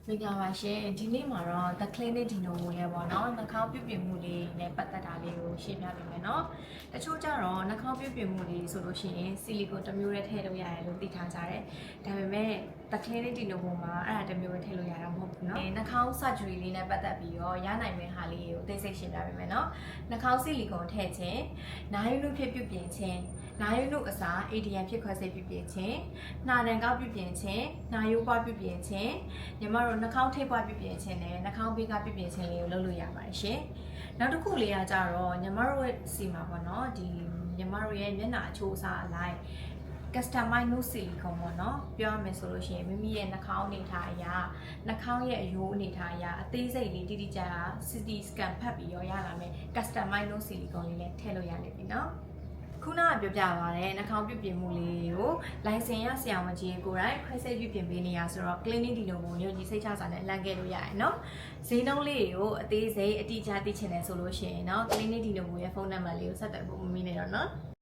မင်္ဂလာပါရှင်ဒီနေ့မှာတော့ The Clinic Dino ရဲ့ပေါ့နော်နှာခေါင်းပြုပြင်မှုလေးနဲ့ပတ်သက်တာလေးကိုရှင်းပြပေးမယ်နော်တချို့ကြတော့နှာခေါင်းပြုပြင်မှုလေးဆိုလို့ရှိရင်ဆီလီကွန်တစ်မျိုးနဲ့ထည့်လို့ရတယ်လို့သိထားကြတယ်ဒါပေမဲ့ The Clinic Dino မှာအဲ့ဒါတစ်မျိုးပဲထည့်လို့ရတာမဟုတ်ဘူးနော်နှာခေါင်း surgery လေးနဲ့ပတ်သက်ပြီးတော့ရနိုင်မယ့်ဟာလေးကိုသိစိတ်ရှင်းပြပေးမယ်နော်နှာခေါင်းဆီလီကွန်ထည့်ခြင်းနာယူနုဖြစ်ပြုပြင်ခြင်းနာယူနုအစား ADM ဖြစ်ခွဲစိတ်ပြုပြင်ခြင်းနှာတန်ကောက်ပြုပြင်ခြင်းနှာရိုးပွားပြုပြင်ခြင်းညီမတို့နှာခေါင်းထိပ်ပွားပြုပြင်ခြင်းနဲ့နှာခေါင်းဘေးကပြုပြင်ခြင်းလေးကိုလုပ်လို့ရပါတယ်ရှင်နောက်တစ်ခုလေးကကြတော့ညီမတို့ရဲ့စီမှာပေါ့နော်ဒီညီမတို့ရဲ့မျက်နှာအချိုးအစားအလိုက် customize no silicone ပေါ့နော်ပြောရမယ်ဆိုလို့ရှိရင်မိမိရဲ့နှာခေါင်းအနေထားအရာနှာခေါင်းရဲ့အရိုးအနေထားအရာအသေးစိတ်လေးတိတိကျကျ CT scan ဖတ်ပြီးရလာမယ် customize no silicone လေးနဲ့ထည့်လို့ရနေပြီနော်ခုနကပြောပြပါတဲ့နှာခေါင်းပြုပြင်မှုလေးကိုလိုင်စင်ရဆရာဝန်ကြီးကိုယ်တိုင်ခွဲစိတ်ပြုပြင်ပေးနေရဆိုတော့ clinic Dino ကိုညွှန်ကြည့်စိတ်ချစာနဲ့လမ်းခဲ့လို့ရတယ်နော်ဈေးနှုန်းလေးကိုအသေးစိတ်အတိအကျသိချင်တယ်ဆိုလို့ရှိရင်နော် clinic Dino ရဲ့ဖုန်းနံပါတ်လေးကိုဆက်သွယ်ဖို့မမီးနေတော့နော်